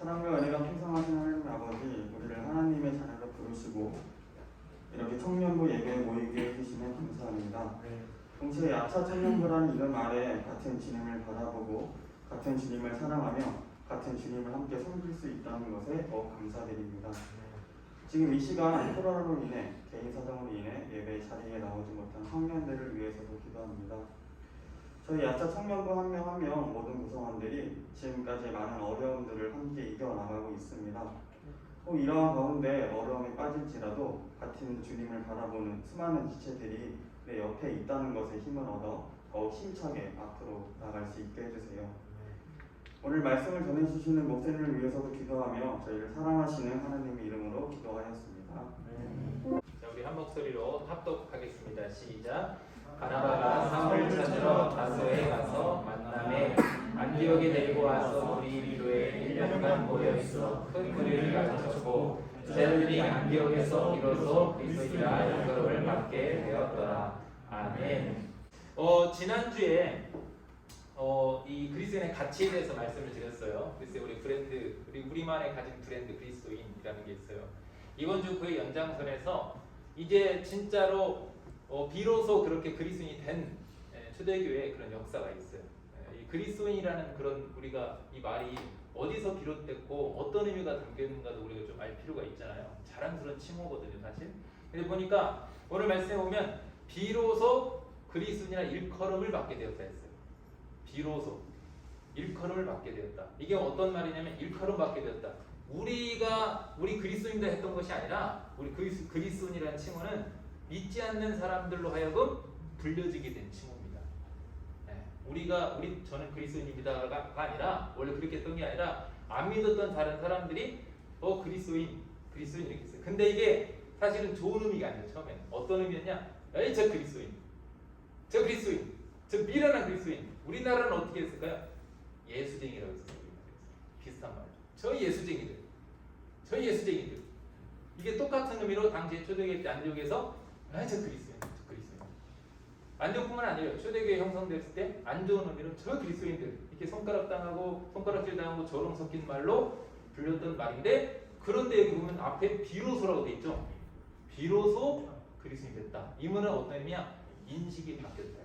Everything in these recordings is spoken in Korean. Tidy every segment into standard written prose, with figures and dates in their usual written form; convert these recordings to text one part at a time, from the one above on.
사랑과 은혜가 풍성하신 하나님 아버지, 우리를 하나님의 자녀로 부르시고 이렇게 청년부 예배에 모이게 해주시면 감사합니다. 동시에 야차 청년부라는 이름 아래 같은 주님을 바라보고 같은 주님을 사랑하며 같은 주님을 함께 섬길 수 있다는 것에 더욱 감사드립니다. 지금 이 시간 코로나로 인해 개인 사정으로 인해 예배 자리에 나오지 못한 청년들을 위해서도 기도합니다. 저희 야차 청년부 한 명 한 명 모든 구성원들이 지금까지 많은 어려움들을 함께 이겨나가고 있습니다. 또 이러한 가운데 어려움에 빠질지라도 같은 주님을 바라보는 수많은 지체들이 내 옆에 있다는 것에 힘을 얻어 더욱 힘차게 앞으로 나갈 수 있게 해주세요. 오늘 말씀을 전해주시는 목사님을 위해서도 기도하며 저희를 사랑하시는 하나님의 이름으로 기도하였습니다. 자, 우리 한 목소리로 합독하겠습니다. 시작. 바나바가 사울을 찾으러 다소에 가서 만남에 안디옥에 데리고 와서 우리 교회에 1년간 모여있어 큰 무리를 가르쳤고 제자들이 안디옥에서 비로소 그리스도이라 영접을 받게 되었더라. 아멘. 지난주에 이 그리스도인의 가치에 대해서 말씀을 드렸어요. 글쎄 우리 브랜드, 우리만의 가진 브랜드 그리스도인이라는 게 있어요. 이번 주 그 연장선에서 이제 진짜로 비로소 그렇게 그리스도인이 된 초대교회의 그런 역사가 있어요. 이 그리스도인이라는 그런 우리가 이 말이 어디서 비롯됐고 어떤 의미가 담겨 있는가도 우리가 좀 알 필요가 있잖아요. 자랑스러운 칭호거든요, 사실. 근데 보니까 오늘 말씀에 보면 비로소 그리스도인이라 일컬음을 받게 되었다 했어요. 비로소 일컬음을 받게 되었다. 이게 어떤 말이냐면 일컬음 받게 되었다. 우리 그리스도인이다 했던 것이 아니라 우리 그리스도인이라는 칭호는 믿지 않는 사람들로 하여금 불려지게 된 칭호입니다. 저는 그리스도인입니다가 아니라 원래 그렇게 했던 게 아니라 안 믿었던 다른 사람들이 그리스도인 이렇게 했어요. 근데 이게 사실은 좋은 의미가 아니에요. 처음에는 어떤 의미였냐? 에이 저 그리스도인, 저 미련한 그리스도인. 우리나라는 어떻게 했을까요? 예수쟁이라고 했어요. 비슷한 말. 저 예수쟁이들. 이게 똑같은 의미로 당시에 초대교회 때 안디옥에서 저 그리스도인. 안디옥뿐만 아니에요. 초대교회 형성됐을 때 안 좋은 의미로 저 그리스도인들 이렇게 손가락질 당하고 조롱 섞인 말로 불렸던 말인데, 그런데 여기 보면 앞에 비로소라고 돼 있죠. 비로소 그리스도인이 됐다. 이 말은 어떤 의미야? 인식이 바뀌었다.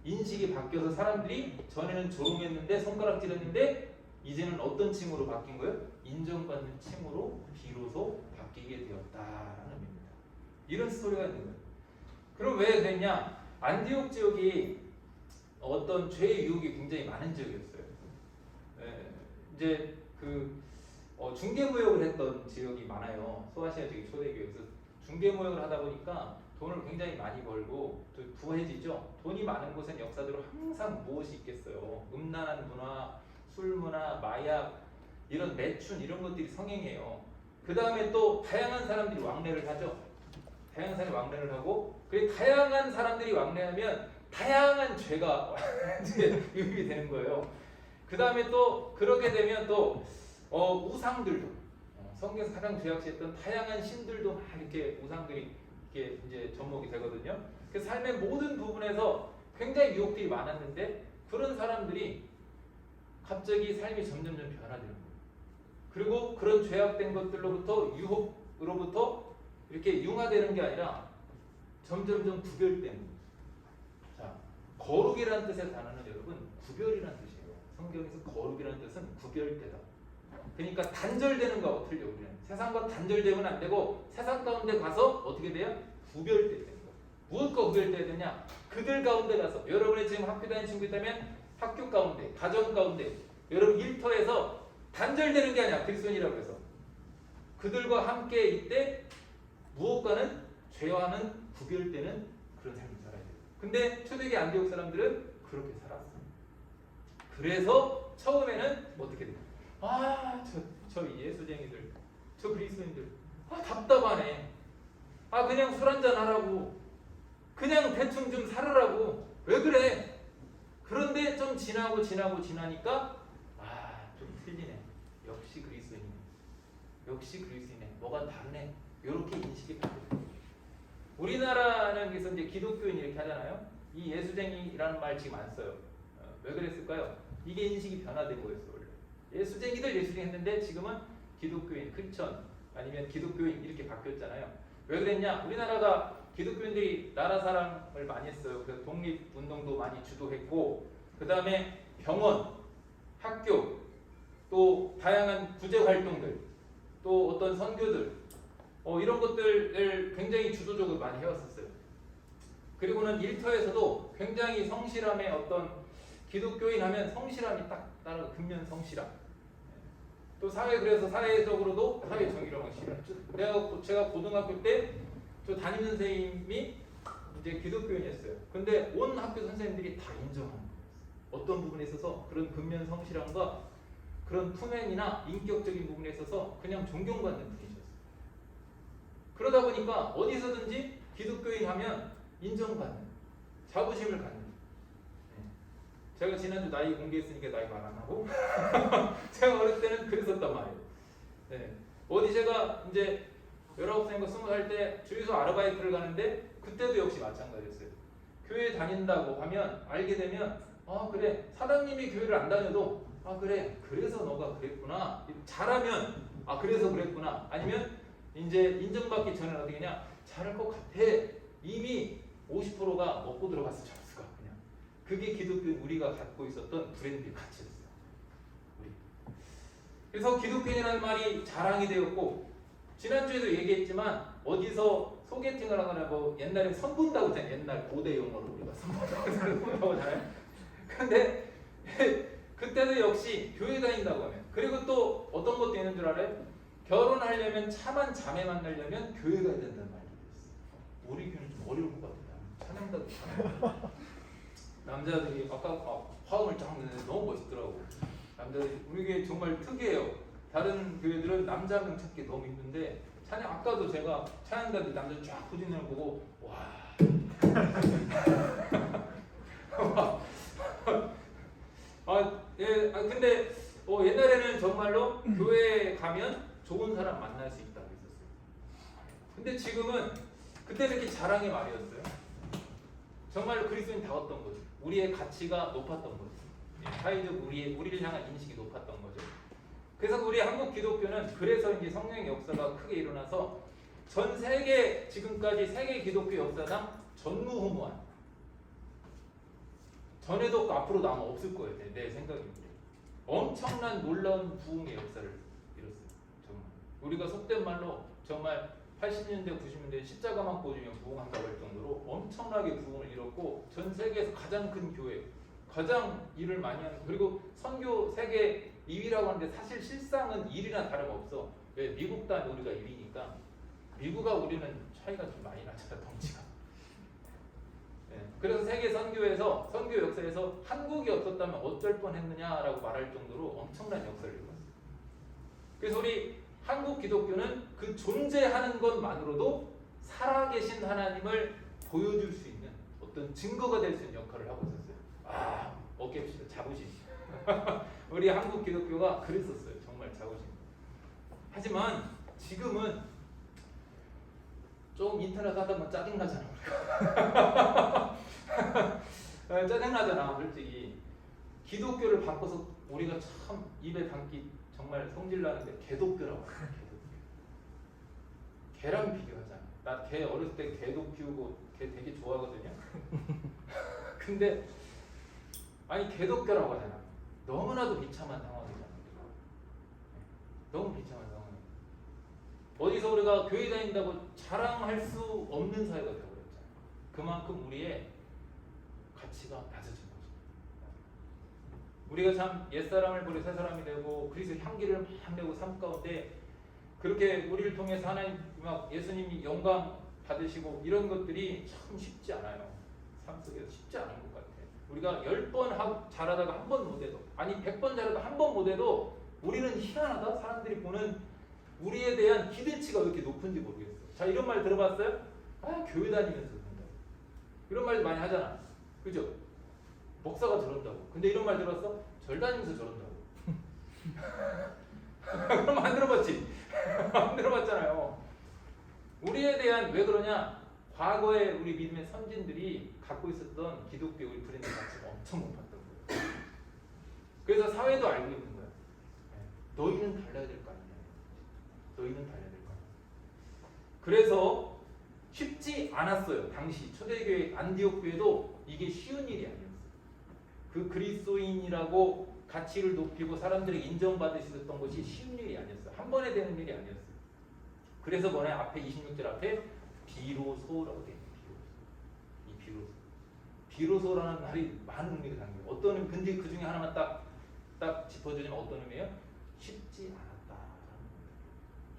인식이 바뀌어서 사람들이 전에는 조롱했는데 손가락질했는데 이제는 어떤 칭호로 바뀐 거예요? 인정받는 칭호로 비로소 바뀌게 되었다라는 의미입니다. 이런 스토리가 있는 거예요. 그럼 왜 그랬냐? 안디옥 지역이 어떤 죄의 유혹이 굉장히 많은 지역이었어요. 이제 중개무역을 했던 지역이 많아요. 소아시아 지역 초대교회에서 중개무역을 하다 보니까 돈을 굉장히 많이 벌고 또 부해지죠. 돈이 많은 곳엔 역사대로 항상 무엇이 있겠어요. 음란한 문화, 술 문화, 마약, 이런 매춘 이런 것들이 성행해요. 그 다음에 또 다양한 사람들이 왕래를 하죠. 다양한 사람이 왕래를 하고, 그리고 다양한 사람들이 왕래하면 다양한 죄가 유입이 되는 거예요. 그 다음에 또 그렇게 되면 또 우상들도 성경에서 가장 죄악시했던 다양한 신들도 막 이렇게 우상들이 이렇게 이제 접목이 되거든요. 그 삶의 모든 부분에서 굉장히 유혹들이 많았는데 그런 사람들이 갑자기 삶이 점점 변화되는 거예요. 그리고 그런 죄악된 것들로부터 유혹으로부터 이렇게 융화되는 게 아니라 점점 구별되는 거예요. 자, 거룩이라는 뜻의 단어는 여러분 구별이라는 뜻이에요. 성경에서 거룩이라는 뜻은 구별되다. 그러니까 단절되는 거하고 틀려. 우리는 세상과 단절되면 안 되고 세상 가운데 가서 어떻게 돼요? 구별돼야 되는 거예요. 무엇과 구별돼야 되냐? 그들 가운데 가서, 여러분이 지금 학교 다니는 친구 있다면 학교 가운데, 가정 가운데, 여러분 일터에서 단절되는 게 아니야. 그리스도인이라고 해서 그들과 함께 이때 무엇과는, 죄와는 구별되는 그런 삶을 살아야 돼요. 근데 초대교회 안디옥 사람들은 그렇게 살았어요. 그래서 처음에는 어떻게 돼요? 저 예수쟁이들, 저 그리스도인들, 답답하네. 그냥 술 한잔 하라고, 그냥 대충 좀 살으라고, 왜 그래? 그런데 좀 지나니까 좀 틀리네. 역시 그리스도인이네. 뭐가 다르네. 이렇게 인식이 바뀌어요. 우리나라는 그래서 이제 기독교인 이렇게 하잖아요. 이 예수쟁이라는 말 지금 안 써요. 왜 그랬을까요? 이게 인식이 변화된 거였어 원래. 예수쟁이들 예수쟁이 했는데 지금은 기독교인, 크리스천 아니면 기독교인 이렇게 바뀌었잖아요. 왜 그랬냐? 우리나라가 기독교인들이 나라 사랑을 많이 했어요. 그래서 독립운동도 많이 주도했고 그 다음에 병원, 학교, 또 다양한 구제활동들, 또 어떤 선교들 이런 것들을 굉장히 주도적으로 많이 해왔었어요. 그리고는 일터에서도 굉장히 성실함의 어떤 기독교인 하면 성실함이 딱 따라 근면 성실함. 또 그래서 사회적으로도 사회 정의로운 실현. 제가 고등학교 때 저 담임 선생님이 이제 기독교인이었어요. 근데 온 학교 선생님들이 다 인정하는 거예요. 어떤 부분에 있어서 그런 근면 성실함과 그런 품행이나 인격적인 부분에 있어서 그냥 존경받는 분이셨어요. 그러다 보니까 어디서든지 기독교인 하면 인정받는, 자부심을 갖는. 제가 지난주 나이 공개했으니까 나이 말 안 하고 제가 어릴 때는 그랬었단 말이에요. 네. 어디 제가 이제 19살인가 20살 때 주유소 아르바이트를 가는데 그때도 역시 마찬가지였어요. 교회 다닌다고 하면 알게 되면 그래 사장님이 교회를 안 다녀도 그래 그래서 너가 그랬구나 잘하면 그래서 그랬구나 아니면 이제 인정받기 전에는 어떻게 냐 잘할 것 같아 이미 50%가 먹고 들어갔을 줄 알았을까 그냥 그게 기독교인 우리가 갖고 있었던 브랜드 가치였어요. 우리. 그래서 기독교인이라는 말이 자랑이 되었고 지난주에도 얘기했지만 어디서 소개팅을 하거나 뭐 옛날에 선본다고 했잖아요. 옛날 고대 용어로 우리가 선본다고 하잖아요. 근데 그때도 역시 교회 다닌다고 하면 그리고 또 어떤 것도 있는 줄 알아요? 결혼하려면 참한 자매 만나려면 교회 가야 된다는 말이 있어요. 우리 교회는 좀 어려울 것 같아요. 찬양다도 남자들이 아까 화음을 쫙 내는데 너무 멋있더라고. 남자들이 우리 교회 정말 특이해요. 다른 교회들은 남자 한 명 찾기 너무 힘든데 찬양 아까도 제가 찬양단들 남자 쫙 후진을 보고 와. 근데 옛날에는 정말로 교회에 가면 좋은 사람 만날 수 있다고 했었어요. 근데 지금은 그때 이렇게 자랑의 말이었어요. 정말로 그리스도인다웠던 거죠. 우리의 가치가 높았던 거죠. 사회적 우리를 향한 인식이 높았던 거죠. 그래서 우리 한국 기독교는 그래서 이제 성령의 역사가 크게 일어나서 전 세계 지금까지 세계 기독교 역사상 전무후무한 전에도 앞으로도 아마 없을 거예요. 내 생각입니다. 엄청난 놀라운 부흥의 역사를 이뤘어요. 정말 우리가 속된 말로 정말 80년대 90년대 십자가만 꽂으면 부흥한다고 할 정도로 엄청나게 부흥을 이뤘고 전 세계에서 가장 큰 교회 가장 일을 많이 하는 그리고 선교 세계 2위라고 하는데 사실 실상은 1위나 다름없어. 왜? 미국과 우리가 1위니까 미국과 우리는 차이가 좀 많이 나잖아 덩치가. 그래서 세계 선교에서 선교 역사에서 한국이 없었다면 어쩔 뻔했느냐라고 말할 정도로 엄청난 역사를 이뤘어요. 그래서 우리 한국 기독교는 그 존재하는 것만으로도 살아계신 하나님을 보여줄 수 있는 어떤 증거가 될 수 있는 역할을 하고 있었어요. 어깨입시다 자부심. 우리 한국 기독교가 그랬었어요. 정말 자부심. 하지만 지금은 좀 인터넷 하다 보면 짜증나잖아. 짜증나잖아 솔직히. 기독교를 바꿔서 우리가 참 입에 담기 정말 성질나는데 개독교라고 해요. 개랑 비교하잖아. 나 개 어렸을 때 개도 키우고 개 되게 좋아하거든요. 근데 아니 개독교라고 하잖아. 너무나도 비참한 상황이잖아. 너무 비참한 상황. 어디서 우리가 교회 다닌다고 자랑할 수 없는 사회가 되어버렸잖아. 그만큼 우리의 가치가 낮아진 거죠. 우리가 참 옛사람을 버려 새사람이 되고 그리스도의 향기를 막 내고 삶 가운데 그렇게 우리를 통해서 하나님 막 예수님이 영광 받으시고 이런 것들이 참 쉽지 않아요. 삶 속에서 쉽지 않은 것 같아요. 우리가 10번 잘하다가 한 번 못해도 아니 100번 잘하다가 한 번 못해도 우리는 희한하다. 사람들이 보는 우리에 대한 기대치가 왜 이렇게 높은지 모르겠어요. 자 이런 말 들어봤어요? 교회 다니면서 그런다. 이런 말 많이 하잖아. 그죠? 목사가 저런다고. 근데 이런 말 들었어? 절 다니면서 저런다고. 그럼 안 들어봤지? 안 들어봤잖아요. 우리에 대한 왜 그러냐? 과거에 우리 믿음의 선진들이 갖고 있었던 기독교 우리 브랜드 가치가 엄청 높았던 거예요. 그래서 사회도 알고 있는 거야. 너희는 달라야 될 거 아니냐. 너희는 달라야 될 거 아니야. 그래서 쉽지 않았어요. 당시 초대교회 안디옥 교회도 이게 쉬운 일이 아니었어요. 그 그리스도인이라고 가치를 높이고 사람들이 인정받으셨던 것이 쉬운 일이 아니었어요. 한 번에 되는 일이 아니었어요. 그래서 뭐냐 앞에 26절 앞에 비로소라고 되어 있어요. 이 비로소라는 말이 많은 의미를 담겨요. 어떤 의미, 근데 그 중에 하나만 딱 짚어주자면 어떤 의미예요? 쉽지 않았다.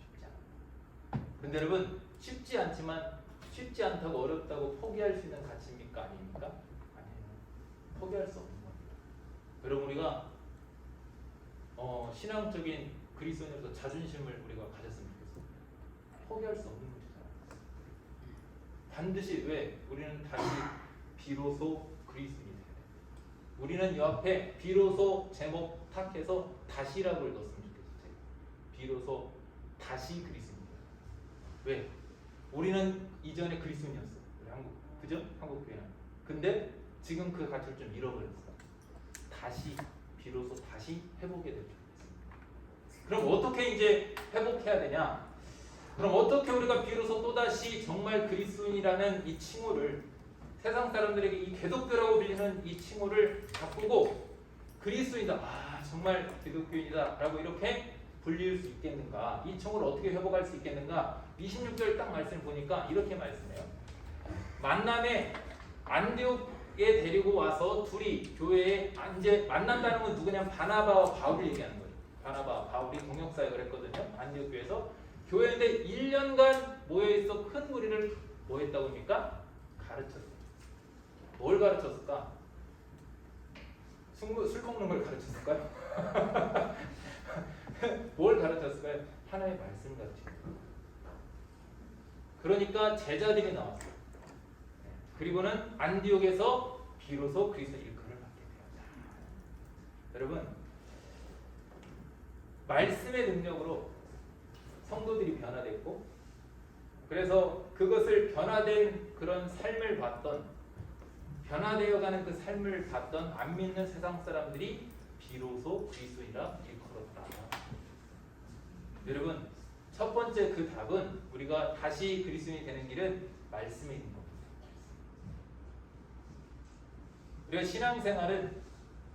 쉽지 않았다. 근데 여러분 쉽지 않지만 쉽지 않다고 어렵다고 포기할 수 있는 가치입니까? 아닙니까? 아니에요. 포기할 수 없는 겁니다. 여러분 우리가 신앙적인 그리스도인으로서 자존심을 우리가 가졌으면 좋겠어요. 포기할 수 없는 문제잖아요. 반드시 왜? 우리는 다시 비로소 그리스도인이 돼야 돼요. 우리는 이 앞에 비로소 제목 탁해서 다시라고 넣었으면 좋겠어요. 비로소 다시 그리스도인이다. 왜? 우리는 이전에 그리스도인이었어. 우리 한국, 그죠? 한국 교회는. 근데 지금 그 가치를 좀 잃어버렸어. 다시 비로소 다시 회복해야 될 줄 알았습니다. 그럼 어떻게 이제 회복해야 되냐? 그럼 어떻게 우리가 비로소 또다시 정말 그리스도인이라는 이 칭호를 세상 사람들에게 이 개독교라고 불리는 이 칭호를 바꾸고 그리스도인이다. 아 정말 기독교인이다 라고 이렇게 불릴 수 있겠는가? 이 칭호를 어떻게 회복할 수 있겠는가? 26절 딱 말씀을 보니까 이렇게 말씀해요. 만남에 안디옥에 데리고 와서 둘이 교회에 이제 만난다는 건 누구냐? 바나바와 바울을 얘기하는 거예요. 바나바, 바울이 동역사역을 했거든요. 안디옥 교회에서 교회인데 1년간 모여있어 큰 무리를 뭐 했다고 합니까? 가르쳤어요. 뭘 가르쳤을까? 술 먹는 걸 가르쳤을까요? 뭘 가르쳤을까요? 하나의 말씀 가르쳤어요. 그러니까 제자들이 나왔어요. 그리고는 안디옥에서 비로소 그리스도 일컬을 받게 되었다. 여러분, 말씀의 능력으로 성도들이 변화됐고, 그래서 그것을 변화된 그런 삶을 봤던, 변화되어가는 그 삶을 봤던 안 믿는 세상 사람들이 비로소 그리스도인이라 일컬었다. 여러분, 첫 번째 그 답은 우리가 다시 그리스도인이 되는 길은 말씀에 있는 겁니다.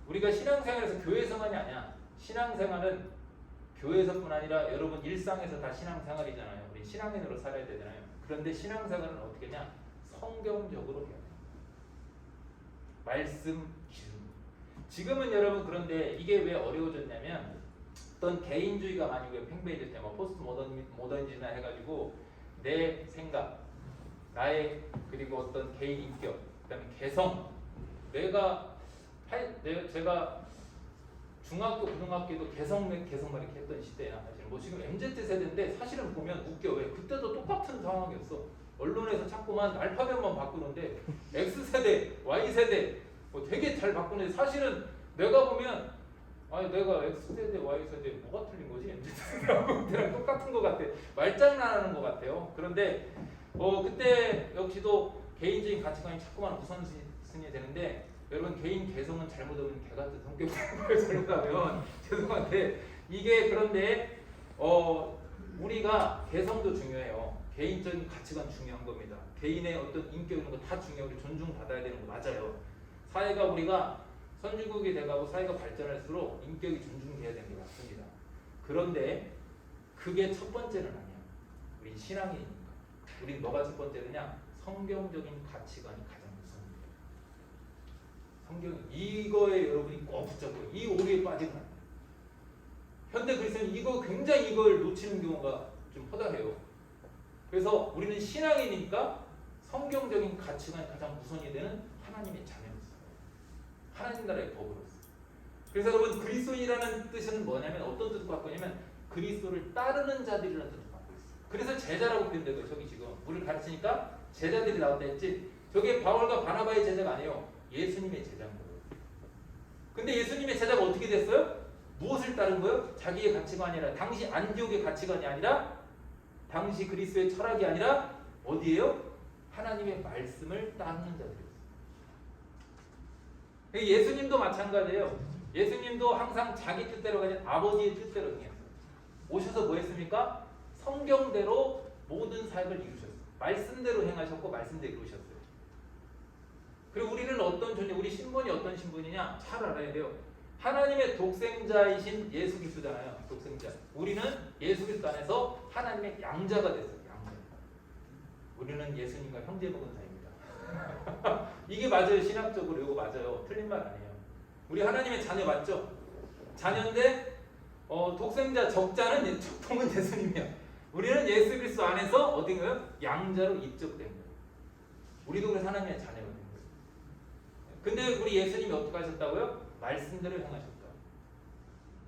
우리가 신앙생활에서 교회에서만이 아니야. 신앙생활은 교회에서뿐 아니라 여러분 일상에서 다 신앙생활이잖아요. 우리 신앙인으로 살아야 되잖아요. 그런데 신앙생활은 어떻게 하냐? 성경적으로 해야 돼요. 말씀 기준. 지금은 여러분 그런데 이게 왜 어려워졌냐면 어떤 개인주의가 많이 팽배해질 때 포스트 모더니즘이나 해가지고 내 생각, 나의 그리고 어떤 개인 인격, 그다음에 개성, 제가 중학교, 고등학교도 개성 이렇게 했던 시대야. 사실은 뭐 지금 MZ 세대인데 사실은 보면 웃겨. 왜? 그때도 똑같은 상황이었어. 언론에서 자꾸만 알파벳만 바꾸는데 X 세대, Y 세대 뭐 되게 잘 바꾸는데 사실은 내가 보면 아니 내가 X 세대, Y 세대 뭐가 틀린 거지? MZ 세대하고 그때랑 똑같은 것 같아. 말장난하는 것 같아요. 그런데 그때 역시도 개인적인 가치관이 자꾸만 우선순위 되는데. 여러분 개인 개성은 잘못하면 개 같은 성격을 잘못하면 죄송한데 이게 그런데 우리가 개성도 중요해요. 개인적인 가치관 중요한 겁니다. 개인의 어떤 인격 이런 거 다 중요하고 우리 존중받아야 되는 거 맞아요. 사회가 우리가 선진국이 돼가고 사회가 발전할수록 인격이 존중돼야 되는 게 맞습니다. 그런데 그게 첫 번째는 아니야. 우린 신앙인이니까. 우린 뭐가 첫 번째느냐? 성경적인 가치관이 가장 우선입니다. 성경 이거에 여러분이 꼭 붙잡고 이 오류에 빠지면 안 돼요. 현대 그리스도는 굉장히 이걸 놓치는 경우가 좀 허다해요. 그래서 우리는 신앙이니까 성경적인 가치관이 가장 우선이 되는 하나님의 자녀로서 하나님 나라의 법으로서. 그래서 여러분 그리스도인이라는 뜻은 뭐냐면 어떤 뜻을 갖고 있냐면 그리스도를 따르는 자들이라는 뜻을 갖고 있어요. 그래서 제자라고 표현되고 저기 지금 우리를 가르치니까 제자들이 나왔다 했지. 저게 바울과 바나바의 제자가 아니에요. 예수님의 제자인 거예요. 근데 예수님의 제자가 어떻게 됐어요? 무엇을 따른 거예요? 자기의 가치관이 아니라 당시 안디옥의 가치관이 아니라 당시 그리스도의 철학이 아니라 어디예요? 하나님의 말씀을 따르는 자들이었어요. 예수님도 마찬가지예요. 예수님도 항상 자기 뜻대로 가지 아버지의 뜻대로 행했어요. 오셔서 뭐 했습니까? 성경대로 모든 사역을 이루셨어요. 말씀대로 행하셨고 말씀대로 이루셨어요. 그리고 우리는 어떤 존재, 우리 신분이 어떤 신분이냐 잘 알아야 돼요. 하나님의 독생자이신 예수 그리스도잖아요. 독생자. 우리는 예수 그리스도 안에서 하나님의 양자가 됐어요. 양자. 우리는 예수님과 형제 먹은 사이입니다. 이게 맞아요. 신학적으로 이거 맞아요. 틀린 말 아니에요. 우리 하나님의 자녀 맞죠? 자녀인데 독생자 적자는 적통은 예수님이야. 우리는 예수 그리스도 안에서 어딘가요? 양자로 입적된 거예요. 우리도 그래서 하나님의 자녀가 된 거예요. 근데 우리 예수님이 어떻게 하셨다고요? 말씀대로 행하셨다.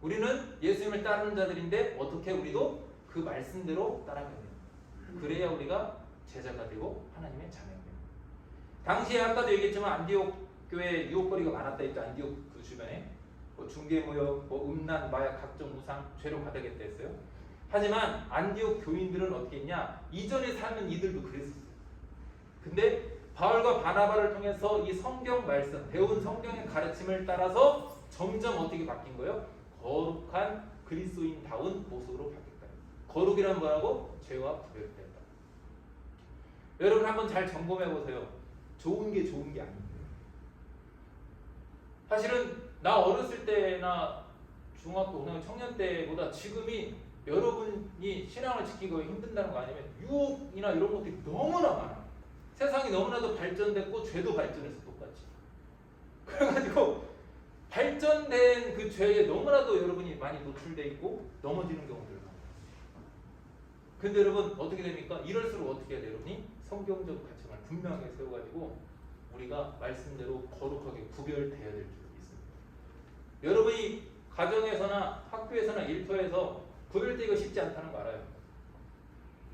우리는 예수님을 따르는 자들인데 어떻게 우리도 그 말씀대로 따라가야 돼요. 그래야 우리가 제자가 되고 하나님의 자녀가 돼요. 당시에 아까도 얘기했지만 안디옥 교회에 유혹거리가 많았다 했죠. 안디옥 그 주변에 뭐 중개무역, 뭐 음란, 마약, 각종 우상, 죄로 가득했다 했어요. 하지만 안디옥 교인들은 어떻게 했냐? 이전에 사는 이들도 그랬었어요. 근데 바울과 바나바를 통해서 이 성경 말씀, 배운 성경의 가르침을 따라서 점점 어떻게 바뀐 거예요? 거룩한 그리스도인다운 모습으로 바뀌었다. 거룩이란 뭐라고? 죄와 구별됐다. 여러분 한번 잘 점검해 보세요. 좋은 게 좋은 게 아닌데. 사실은 나 어렸을 때나 중학교, 고등학교, 청년 때보다 지금이 여러분이 신앙을 지키고 힘든다는 거 아니면 유혹이나 이런 것들이 너무나 많아. 세상이 너무나도 발전됐고 죄도 발전해서 똑같이. 그래가지고 발전된 그 죄에 너무나도 여러분이 많이 노출돼 있고 넘어지는 경우들 많아요. 근데 여러분 어떻게 됩니까? 이럴수록 어떻게 해야 돼요? 여러분이 성경적 가치관을 분명하게 세워가지고 우리가 말씀대로 거룩하게 구별되어야 될 줄 믿습니다. 여러분이 가정에서나 학교에서나 일터에서 구별되기가 쉽지 않다는 거 알아요.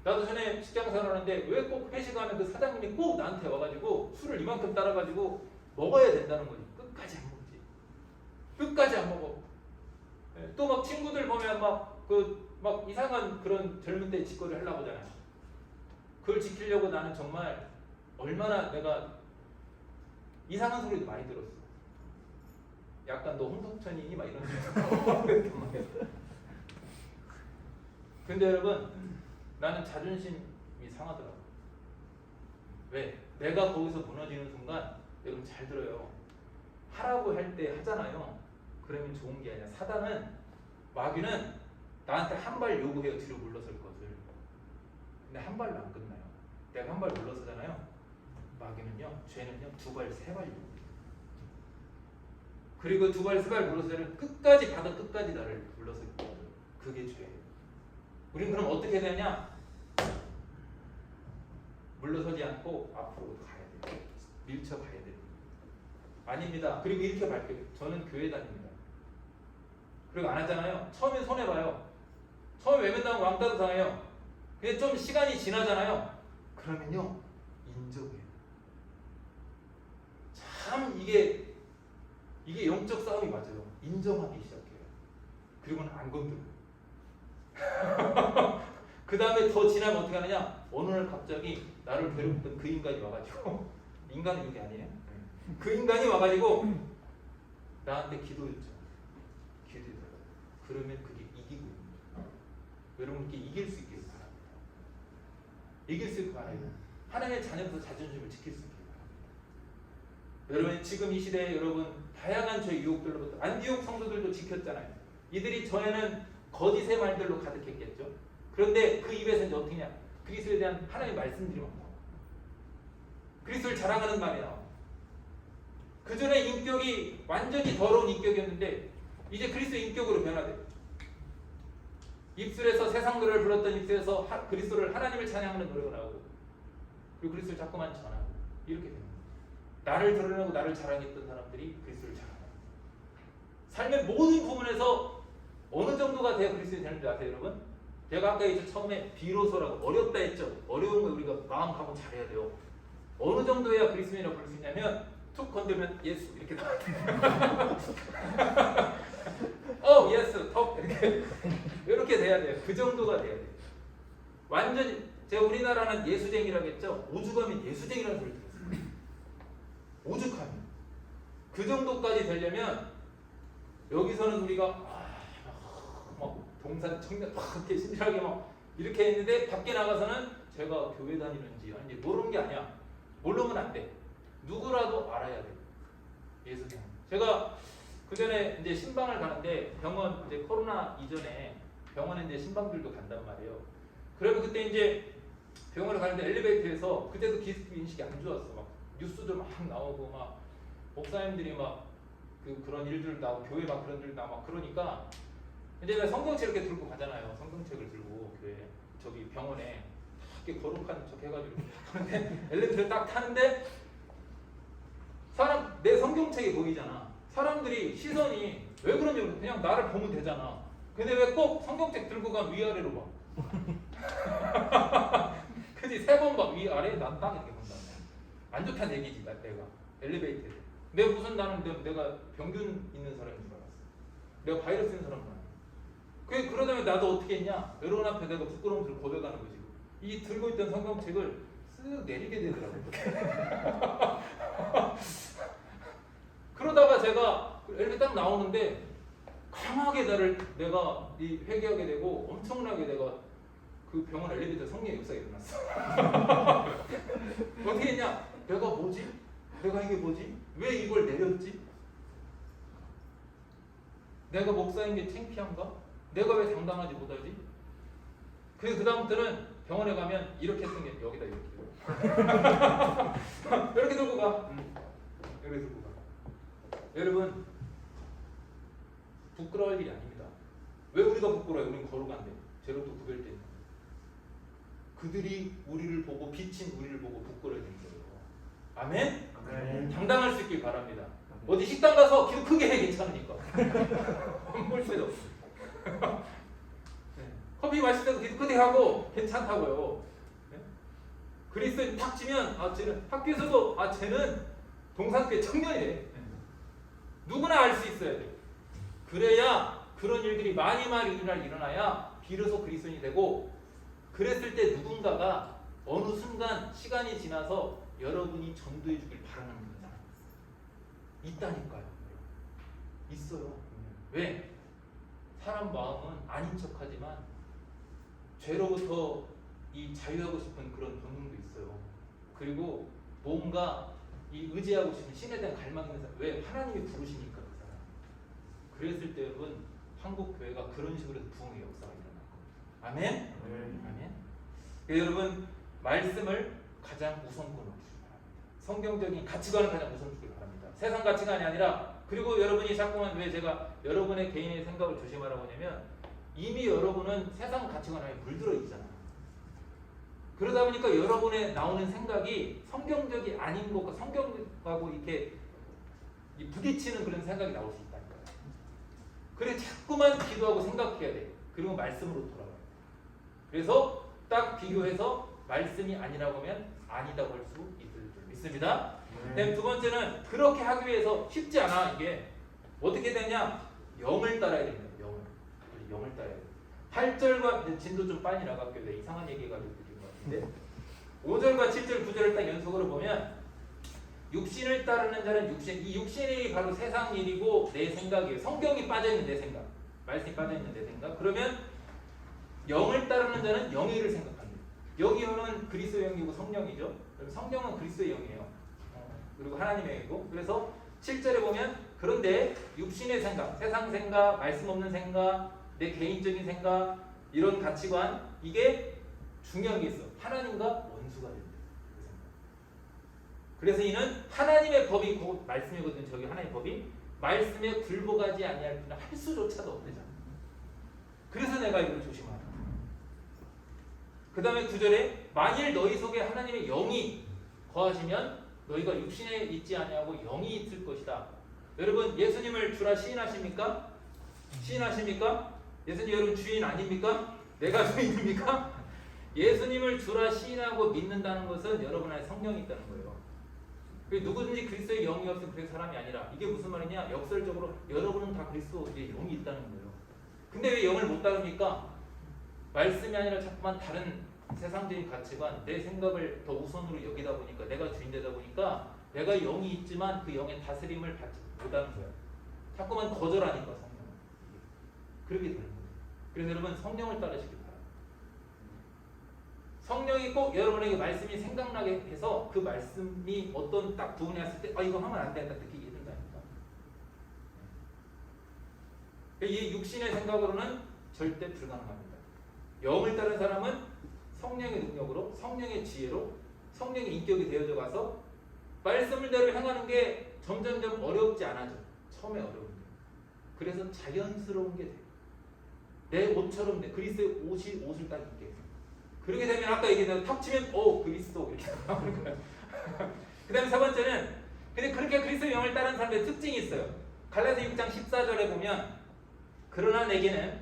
나도 전에 직장 생활하는데 왜 꼭 회식하면 그 사장님이 꼭 나한테 와가지고 술을 이만큼 따라가지고 먹어야 된다는 거지. 끝까지 안 먹지. 끝까지 안 먹어. 또 막 친구들 보면 막 이상한 그런 젊은 때 짓거리를 하려고 하잖아요. 그걸 지키려고 나는 정말 얼마나 내가 이상한 소리도 많이 들었어. 약간 너 홍석천이니? 막 이런 소리. 근데 여러분 나는 자존심이 상하더라고. 왜? 내가 거기서 무너지는 순간 여러분 잘 들어요. 하라고 할 때 하잖아요. 그러면 좋은 게 아니라 사단은 마귀는 나한테 한 발 요구해요. 뒤로 물러설 것을. 근데 한 발로 안 끝나요. 내가 한 발 물러서잖아요. 마귀는요. 죄는요. 두 발, 세 발 요구해요. 그리고 두 발, 세 발 물러서는 끝까지 바다 끝까지 나를 물러설 거예요. 그게 죄예요. 우리는 그럼 어떻게 되냐? 물러서지 않고 앞으로 가야 돼요. 밀쳐가야 돼요. 아닙니다. 그리고 이렇게 밝혀요. 저는 교회 다닙니다. 그리고 안 하잖아요. 처음엔 손해봐요. 처음에 외면당하고 왕따도 당해요. 근데 좀 시간이 지나잖아요. 그러면요. 인정해요. 참 이게 영적 싸움이 맞아요. 인정하기 시작해요. 그리고는 안 건드려요. 그 다음에 더 지나면 어떻게 하느냐? 어느 날 갑자기 나를 괴롭던 그 인간이 와가지고 인간은 이게 아니에요? 그 인간이 와가지고 나한테 기도했죠. 기도해요. 그러면 그게 이기고 있는 거예요. 여러분께 이길 수 있길 바랍니다. 이길 수 있길 바라요. 하나님의 자녀로서 자존심을 지킬 수 있길 바랍니다. 여러분 지금 이 시대에 여러분 다양한 죄의 유혹들로부터 안디옥 성도들도 지켰잖아요. 이들이 전에는 거짓의 말들로 가득했겠죠. 그런데 그 입에서 이제 어떻게 하냐? 그리스도에 대한 하나님의 말씀들이 막 나와. 그리스도를 자랑하는 말이 나와. 그 전에 인격이 완전히 더러운 인격이었는데 이제 그리스도의 인격으로 변화돼. 입술에서 세상 노래를 불렀던 입술에서 그리스도를 하나님을 찬양하는 노래가 나오고 그리고 그리스도를 자꾸만 전하고 이렇게 됩니다. 나를 드러내고 나를 자랑했던 사람들이 그리스도를 자랑하고 삶의 모든 부분에서 어느 정도가 돼야 그리스도의 되는 줄 아세요, 여러분? 제가 아까 이제 처음에 비로소라고 어렵다 했죠. 어려운 거 우리가 마음 가면 잘해야 돼요. 어느 정도야 그리스도인이라고 부를 수 있냐면 툭 건들면 예수 이렇게 나와야 돼요. 예수 턱 이렇게 돼야 돼요. 그 정도가 돼야 돼요. 완전히 제가 우리나라는 예수쟁이라고 했죠. 오죽하면 예수쟁이라는 소리 들었어요. 오죽하면 그 정도까지 되려면 여기서는 우리가 막 동산 청년 막 이렇게 신실하게 막 이렇게 했는데 밖에 나가서는 제가 교회 다니는지 아닌지 모르는 게 아니야. 모르면 안 돼. 누구라도 알아야 돼. 예수님. 제가 그 전에 이제 신방을 가는데 병원 이제 코로나 이전에 병원에 이제 신방들도 간단 말이에요. 그러면 그때 이제 병원에 가는데 엘리베이터에서 그때도 기습 인식이 안 좋았어. 막 뉴스도 막 나오고 막 목사님들이 막 그런 일들 나오고 교회 막 그런 일 나오고 막 그러니까 이제 내가 성경책 이렇게 들고 가잖아요. 성경책을 들고 교회 저기 병원에 이렇게 거룩한 척 해가지고 그런데 엘리베이터 딱 타는데 사람 내 성경책이 보이잖아. 사람들이 시선이 왜 그러냐면 그냥 나를 보면 되잖아. 근데 왜 꼭 성경책 들고 가면 위아래로 봐? 그지? 3번 봐 위아래 난 딱 이렇게 본다. 안 좋다는 얘기지 내가 엘리베이터에. 내가 무슨 나는 내가 병균 있는 사람인 줄 알았어. 내가 바이러스 있는 사람은 아니야. 그러다면 나도 어떻게 했냐? 여러분 앞에 내가 부끄러움을 고백하는 거지. 이 들고 있던 성경책을 쓱 내리게 되더라고. 그러다가 제가 이렇게 딱 나오는데 강하게 내가 회개하게 되고 엄청나게 내가 그 병원 엘리베이터 성령의 역사가 일어났어. 어떻게 했냐? 내가 뭐지? 내가 이게 뭐지? 왜 이걸 내렸지? 내가 목사인 게 창피한가? 내가 왜 당당하지 못하지? 그 다음부터는 병원에 가면 이렇게 했던 게 여기다 이렇게 이렇게 들고 가. 이렇게 들고 가. 여러분 부끄러울 일이 아닙니다. 왜 우리가 부끄러워요? 우리는 거룩한데 죄로부터 구별된 그들이 우리를 보고 비친 우리를 보고 부끄러워야 되는 거예요. 아멘? 아멘. 당당할 수 있길 바랍니다. 어디 식당 가서 기도 크게 해 괜찮으니까. 볼 때도 커피 마실 때도 기도 크게 하고 괜찮다고요. 네? 그리스도인 탁 치면 쟤는 학교에서도 쟤는 동산교회 청년이래. 누구나 알 수 있어야 돼. 그래야 그런 일들이 많이 일어나야 비로소 그리스도인이 되고 그랬을 때 누군가가 어느 순간 시간이 지나서 여러분이 전도해 주길 바라는 사람 있다니까요. 있어요. 왜? 사람 마음은 아닌 척하지만 죄로부터 이 자유하고 싶은 그런 본능도 있어요. 그리고 뭔가 이 의지하고 싶은 신에 대한 갈망이 있는 사람. 왜? 하나님이 부르시니까 그 사람. 그랬을 때 여러분 한국 교회가 그런 식으로 부흥의 역사가 일어날 겁니다. 아멘? 아멘. 여러분 말씀을 가장 우선권으로 주시기 바랍니다. 성경적인 가치관을 가장 우선 주시기 바랍니다. 세상 가치관이 아니라 그리고 여러분이 자꾸만 왜 제가 여러분의 개인의 생각을 조심하라고 하냐면 이미 여러분은 세상 가치관 안에 물들어 있잖아요. 그러다 보니까 여러분의 나오는 생각이 성경적이 아닌 것과 성경하고 이렇게 부딪히는 그런 생각이 나올 수 있다는 거예요. 그래 자꾸만 기도하고 생각해야 돼. 그리고 말씀으로 돌아가야 돼. 그래서 딱 비교해서 말씀이 아니라고 하면 아니다고 할 수 있을 줄 믿습니다. 두 번째는 그렇게 하기 위해서 쉽지 않아. 이게 어떻게 되냐? 영을 따라야 됩니다. 영을 따라야 돼. 8절과 진도 좀 빨리 나갈게요. 이상한 얘기가 드린 것 같은데 5절과 7절 9절을 딱 연속으로 보면 육신을 따르는 자는 이 육신이 바로 세상 일이고 내 생각이에요. 성경이 빠져있는 내 생각, 말씀이 빠져있는 내 생각. 그러면 영을 따르는 자는 영의 일을 생각합니다. 여기는 그리스도의 영이고 성령이죠. 성령은 그리스도의 영이에요. 그리고 하나님의 영이고. 그래서 7절에 보면 그런데 육신의 생각, 세상 생각, 말씀 없는 생각, 내 개인적인 생각, 이런 가치관, 이게 중요한 게 있어. 하나님과 원수가 된다. 그래서 이는 하나님의 법이 곧 말씀이거든요. 저기 하나님의 법이 말씀에 굴복하지 아니할 뿐 할 수조차도 없대잖아. 그래서 내가 이걸 조심하라. 그 다음에 9절에 만일 너희 속에 하나님의 영이 거하시면 너희가 육신에 있지 아니하고 영이 있을 것이다. 여러분 예수님을 주라 시인하십니까? 시인하십니까? 예수님 여러분 주인 아닙니까? 내가 주인입니까? 예수님을 주라 시인하고 믿는다는 것은 여러분 안에 성령이 있다는 거예요. 누구든지 그리스도의 영이 없으면 그 사람이 아니라 이게 무슨 말이냐? 역설적으로 여러분은 다 그리스도의 영이 있다는 거예요. 근데 왜 영을 못 따릅니까? 말씀이 아니라 자꾸만 다른 세상적인 가치관, 내 생각을 더 우선으로 여기다 보니까 내가 주인 되다 보니까 내가 영이 있지만 그 영의 다스림을 받지 못하는 거예요. 자꾸만 거절하니까 성령은 그렇게 되는 거예요. 그래서 여러분 성령을 따르시기 바랍니다. 성령이 꼭 여러분에게 말씀이 생각나게 해서 그 말씀이 어떤 딱 부분에 왔을 때 이거 하면 안 된다 느끼게 해준다니까. 이 육신의 생각으로는 절대 불가능합니다. 영을 따른 사람은 성령의 능력으로, 성령의 지혜로, 성령의 인격이 되어져 가서 말씀을 대로 향하는 게 점점점 어렵지 않아져. 처음에 어려운데. 그래서 자연스러운 게 돼. 내 옷처럼 돼. 그리스도의 옷을 딱 입게 돼. 그렇게 되면 아까 얘기했던 탁 치면 그리스도 이렇게 나오는 거야. 그 다음에 세 번째는 근데 그렇게 그리스도의 영을 따르는 사람들의 특징이 있어요. 갈라디아 6장 14절에 보면 그러나 내게는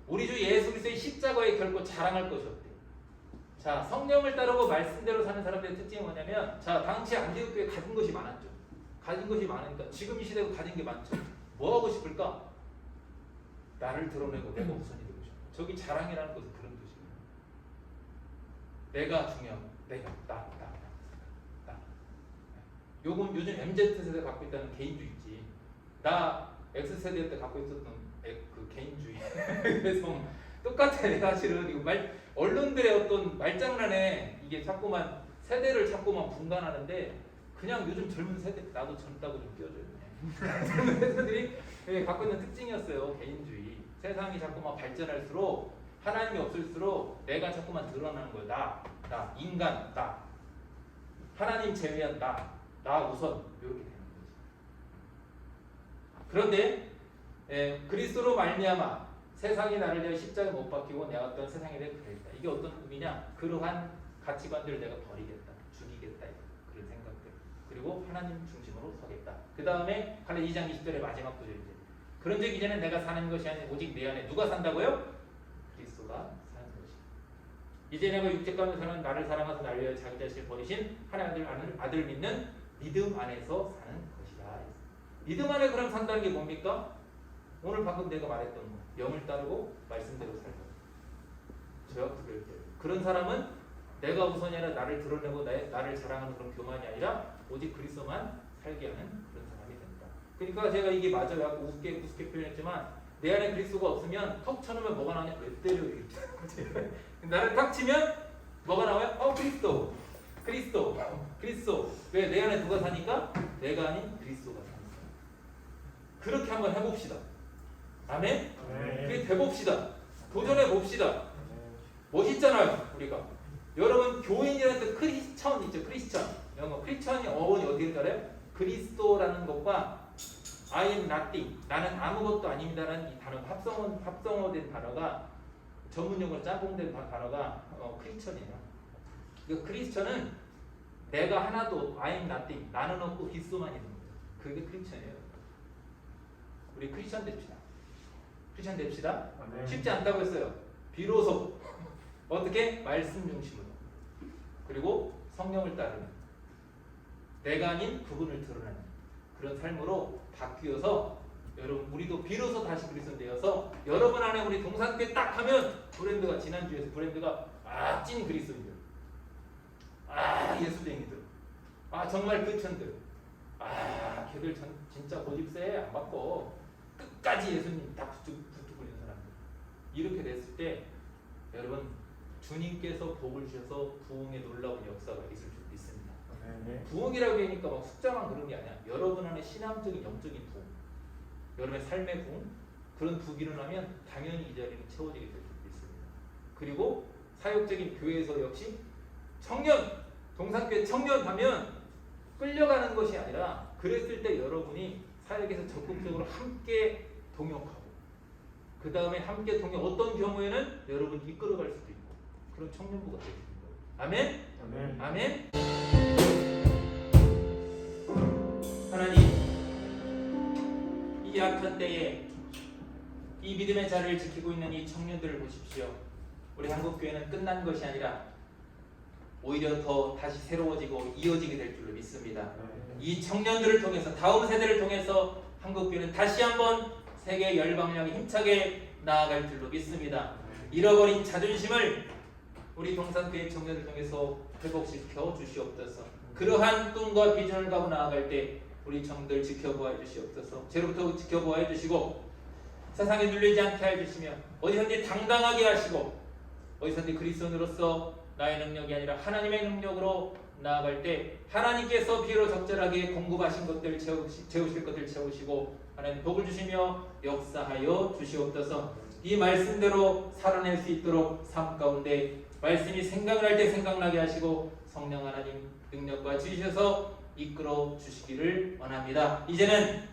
우리 주 예수 그리스도의 십자가에 결코 자랑할 것이 없대. 자, 성령을 따르고 말씀대로 사는 사람들의 특징이 뭐냐면 자, 당시 안디옥 교회에 가진 것이 많았죠. 가진 것이 많으니까 지금 이 시대에 가진 게 많죠. 뭐 하고 싶을까? 나를 드러내고 내가 우선이 되고 싶어. 저기 자랑이라는 것은 그런 뜻이에요. 내가 중요하고 내가 나. 요건 요즘 MZ세대 갖고 있다는 개인주의지. 나 X세대 때 갖고 있었던 그 개인주의. 그래서 똑같아. 사실은 이거 언론들의 어떤 말장난에 이게 자꾸만 세대를 자꾸만 분간하는데 그냥 요즘 젊은 세대 나도 젊다고 좀 끼워줘요. 젊은 세대들이 갖고 있는 특징이었어요. 개인주의. 세상이 자꾸만 발전할수록 하나님이 없을수록 내가 자꾸만 드러나는 거야. 나 인간 나 하나님 제외한 나 우선 이렇게 되는 거지. 그런데 그리스도로 말미암아 세상이 나를 위해 십자가에 못 박히고 내가 어떤 세상에 대해 그랬다. 이게 어떤 의미냐? 그러한 가치관들을 내가 버리겠다, 죽이겠다 그런 생각들. 그리고 하나님 중심으로 서겠다. 그 다음에 갈라디아 2장 20절의 마지막 구절이죠. 그런 적 이제는 내가 사는 것이 아니라 오직 내 안에 누가 산다고요? 그리스도가 사는 것이. 이제 내가 육체 가운데 사는 나를 사랑하사 나를 위하여 자기 자신을 버리신 하나님의 아들 믿는 믿음 안에서 사는 것이다. 믿음 안에 그럼 산다는 게 뭡니까? 오늘 방금 내가 말했던 거. 영을 따르고 말씀대로 살고. 저와 그런 사람은 내가 우선이 아니라 나를 드러내고 나를 자랑하는 그런 교만이 아니라 오직 그리스도만 살게 하는 그런 사람이 된다. 그러니까 제가 이게 맞아요. 아까 우습게 표현했지만 내 안에 그리스도가 없으면 턱 쳐놓으면 뭐가 나오냐? 왜 때려? 이렇게. 나를 탁 치면 뭐가 나와요? 그리스도. 왜? 내 안에 누가 사니까? 내가 아닌 그리스도가 사니까. 그렇게 한번 해봅시다. 아멘? 그게 돼봅시다. 도전해봅시다. 멋있잖아요, 우리가. 여러분, 교인이라는 뜻 크리스천 있죠, 크리스천. 영어 크리스천이 어원이 어디에 따라요? 그리스도라는 것과 I am nothing, 나는 아무것도 아닙니다라는 이 단어, 합성어된 단어가 전문용어로 짬뽕된 단어가 크리스천이에요. 이 크리스천은 내가 하나도 I am nothing, 나는 없고 그리스도만 있는 거예요. 그게 크리스천이에요. 우리 크리스천 됩시다. 쉽지 않다고 했어요. 비로소 어떻게? 말씀 중심으로. 그리고 성령을 따르는 내가 아닌 그분을 드러내는 그런 삶으로 바뀌어서 여러분 우리도 비로소 다시 그리스도 되어서 여러분 안에 우리 동산교회 딱 하면 브랜드가 지난주에서 브랜드가 찐 그리스도인들, 예수쟁이들, 정말 그천들, 걔들 진짜 고집세 안 받고 끝까지 예수님 다 붙들고 있는 사람들. 이렇게 됐을 때 여러분 주님께서 복을 주셔서 부흥의 놀라운 역사가 있을 줄 믿습니다. 부흥이라고 하니까 막 숫자만 그런 게 아니야. 여러분 안에 신앙적인 영적인 부흥, 여러분의 삶의 부흥, 그런 부흥이 일어나면 당연히 이 자리는 채워지게 될 줄 믿습니다. 그리고 사역적인 교회에서 역시 청년, 동산교회 청년 하면 끌려가는 것이 아니라 그랬을 때 여러분이 사역에서 적극적으로 함께 동역하고 그 다음에 함께 동역 어떤 경우에는 여러분 이끌어갈 수도 있고 그런 청년부가 되시는 거예요. 아멘? 아멘? 하나님, 이 약한 때에 이 믿음의 자리를 지키고 있는 이 청년들을 보십시오. 우리 한국교회는 끝난 것이 아니라 오히려 더 다시 새로워지고 이어지게 될 줄로 믿습니다. 이 청년들을 통해서 다음 세대를 통해서 한국교회는 다시 한번 세계 열방향에 힘차게 나아갈 줄로 믿습니다. 잃어버린 자존심을 우리 동산교회 청년을 통해서 회복시켜 주시옵소서. 그러한 꿈과 비전을 가고 나아갈 때 우리 청년들 지켜보아 주시옵소서. 죄로부터 지켜보아 주시고 세상에 눌리지 않게 해 주시며 어디선지 당당하게 하시고 어디선지 그리스도인으로서 나의 능력이 아니라 하나님의 능력으로 나아갈 때 하나님께서 비로 적절하게 공급하신 것들 채우실 것들 채우시고 하나님 복을 주시며 역사하여 주시옵소서. 이 말씀대로 살아낼 수 있도록 삶 가운데 말씀이 생각을 할 때 생각나게 하시고 성령 하나님 능력과 주셔서 이끌어 주시기를 원합니다. 이제는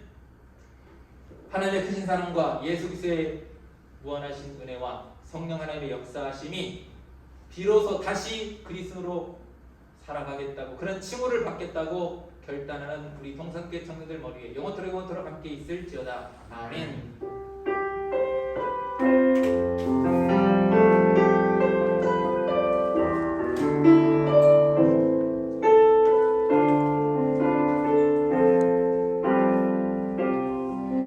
하나님의 크신 사랑과 예수 그리스도의 무한하신 은혜와 성령 하나님의 역사하심이 비로소 다시 그리스도로 살아가겠다고 그런 칭호를 받겠다고 결단하는 우리 동산교회 청년들 머리에 영원토록 함께 있을지어다. 아멘.